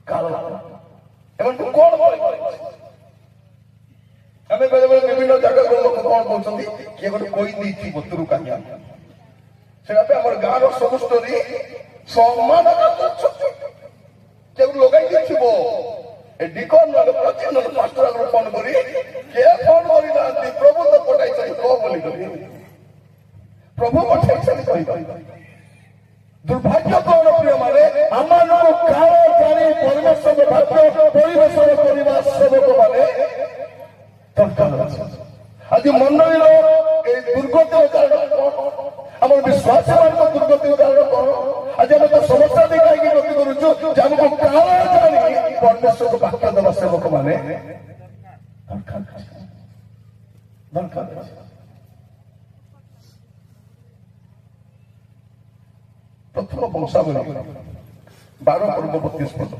ଏମାନଙ୍କୁ କଣ ଆମେ ବେଳେ ବେଳେ ବିଭିନ୍ନ ଜାଗାର ଲୋକ କଣ କହୁଛନ୍ତି କିଏ ଗୋଟେ କହି ଦେଇଥିବ ତୁରୁ କାହିଁଆ ସେଟା ପାଇଁ ଆମର ଗାଁର ସବୁ ଷ୍ଟୋରୀ ସମାନ କେଉଁ ଲଗାଇ ଦେଇଥିବ ଡିକନ ନହେଲେ ପ୍ରତି ନହେଲେ ମାଷ୍ଟର ଫୋନ କରି କିଏ ଫୋନ କରିନାହାନ୍ତି ପ୍ରଭୁ ତ ପଠାଇଛନ୍ତି କହ ବୋଲି କରି ପ୍ରଭୁ ପଠାଇଛନ୍ତି କହିପାରିବା ଦୁର୍ଭାଗ୍ୟ କଣ ପ୍ରିୟ ମାନେ ଆମମାନଙ୍କୁ କାଳ ଜାଣି ପରିବେଶର ଭାଗ୍ୟ ପରିବେଶନ କରିବା ସେବକ ମାନେ ଦରକାର ଅଛି। ଆଜି ମଣ୍ଡଳୀର এই ଦୁର୍ଗତିର କାରଣ କଣ ଆମର ବିଶ୍ୱାସ ମାନଙ୍କ ଦୁର୍ଗତିର କାରଣ କଣ ଆଜି ଆମେ ତ ସମସ୍ୟା ଦେଇ କାହିଁକି ଗତି କରୁଛୁ ଯେ ଆମକୁ କାଳ ଜାଣି ପରମେଶ୍ୱରକୁ ବାକ୍ୟ ଦେବା ସେବକ ମାନେ ଦରକାର ଅଛି। ପ୍ରଥମ ବଂଶାବଳୀ 12 ପର୍ବ 32 ପଦ